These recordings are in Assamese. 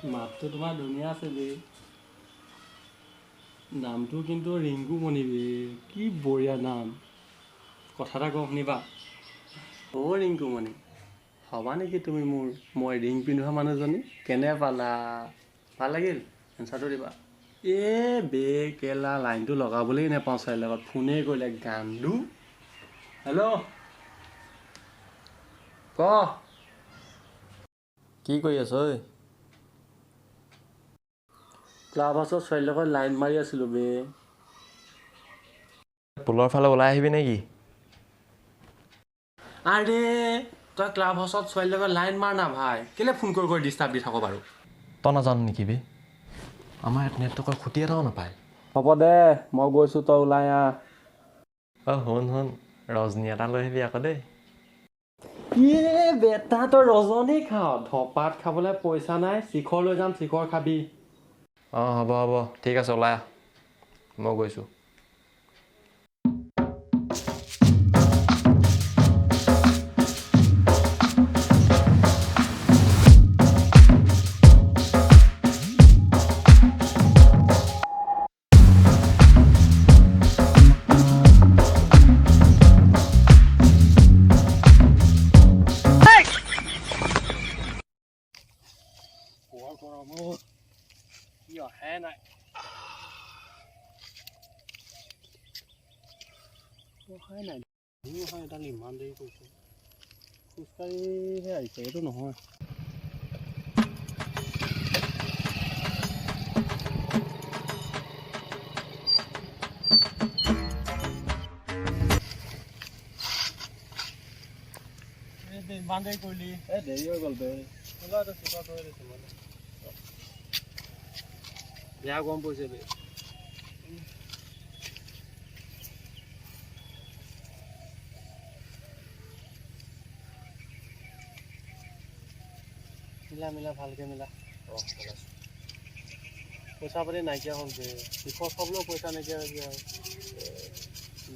মাতটো তোমাৰ ধুনীয়া আছে বে নামটো কিন্তু ৰিংকু মণি বে কি বঢ়িয়া নাম কথা এটা কওঁ শুনিবা ৰিংকু মণি হবা নেকি তুমি মোৰ মই ৰিং পিন্ধোৱা মানুহজনী কেনে পালা ভাল লাগিল এনচাৰটো দিবা বে কেলা লাইনটো লগাবলৈ নাপাওঁ ছোৱালীৰ লগত ফোনেই কৰিলে গান্দু হেল্ল' ক কি কৰি আছ ঐ ক্লাব হাউচৰ ছোৱালীৰ লগত লাইন মাৰি আছিলোঁ বে পুলৰ ফালে ওলাই আহিবি নেকি আৰে তই ক্লাব হাউচত ছোৱালীৰ লগত লাইন মাৰ না ভাই কেলে ফোন কৰি ডিষ্টাৰ্ব দি থাক বাৰু তই নাজান নেকি বে আমাৰ ইয়াত নেটৱৰ্কৰ খুটি এটাও নাপায় হ'ব দে মই গৈছোঁ তই ওলাই আহ শুন ৰজনী এটা লৈ আহিবি আকৌ দেই বেটা তই ৰজনী খাৱ ধপাত খাবলৈ পইচা নাই শিখৰ লৈ যাম শিখৰ খাবি হ'ব ঠিক আছে ওলাই আহ মই গৈছোঁ ইমান দেৰি কৰিছে খোজকাঢ়িহে আহিছে এইটো নহয় ইমান দেৰি কৰিলি দেৰি হৈ গ'ল বে বেয়া গৰম পৰিছে বে মিলা ভালকে মিলা পইচা পাতি নাইকিয়া হ'ল বে শিখৰ খাবলৈও পইচা নাইকিয়া হৈ গ'ল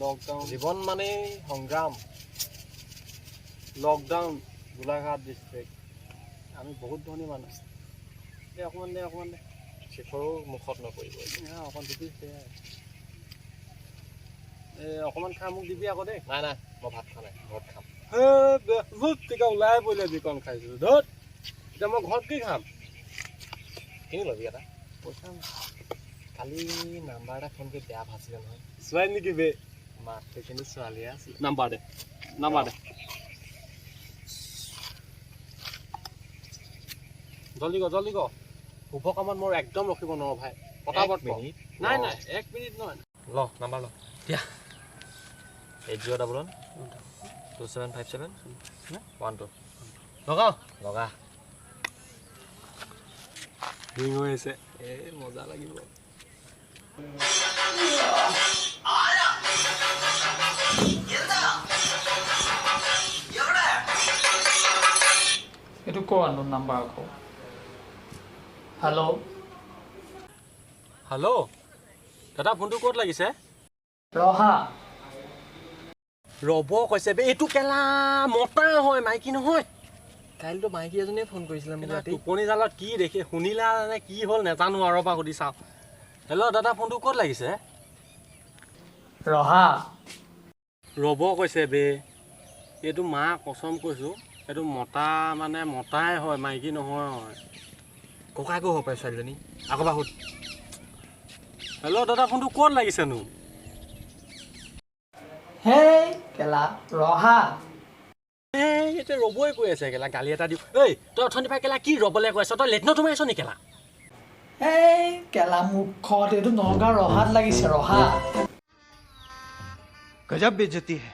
লকডাউন জীৱন মানেই সংগ্ৰাম লকডাউন গোলাঘাট ডিষ্ট্ৰিক্ট আমি বহুত ধনী মানুহ অকণমান দে শিখৰো মুখত নপৰিব অকণ দিবি অকণমান খাই মোক দিবি আকৌ দেই নাই মই ভাত খোৱা নাই ঘৰত খাম ওলাই পৰিলে যিকণ খাইছিলোঁ ধত এতিয়া মই ঘৰত কি খাম কিনি ল'বি এটা পইচা কালি নাম্বাৰ এটা ফোন কৰি বেয়া ভাছিলে নহয় ছোৱালী নেকি বে মাতটো কিন্তু ছোৱালীয়ে আছিলে নাম্বাৰ দে জলদি ক শুভ কামত মোৰ একদম ৰখিব নোৱাৰো ভাই পটাপট নাই 1 মিনিট নহয় ল নাম্বাৰ ল দিয়া 8011275712 লগা ৰিং হৈ আছে মজা লাগিব এইটো ক নাম্বাৰ আকৌ হেল্ল' দাদা ফোনটো ক'ত লাগিছে ৰহা ৰ'ব কৈছে বে এইটো কেলা মতা হয় মাইকী নহয় কাইলৈতো মাইকী এজনীয়ে ফোন কৰিছিলে মোক ৰাতি টোপনি জালত কি দেখি শুনিলা নে কি হ'ল নেজানো আৰু পৰা সুধি চাওঁ হেল্ল' দাদা ফোনটো ক'ত লাগিছে ৰহা ৰ'ব কৈছে বে এইটো মা কচম কৈছোঁ এইটো মতা মানে মতাই হয় মাইকী নহয় ককাকো হ'ব পাৰে ছোৱালীজনী আকৌ বা সুধ হেল্ল' দাদা ফোনটো ক'ত লাগিছেনো হেই কেলা ৰহা এতিয়া ৰ'বই কৈ আছে কেলা গালি এটা দিওঁ তই অথনি পৰা কেলা কি ৰ'বলৈ কৈ আছ তই লেট্ৰিনত সোমাই আছ নি কেলা হেই কেলা মুখত এইটো নগাঁও ৰহাত লাগিছে ৰহা गजब बेइज्जती है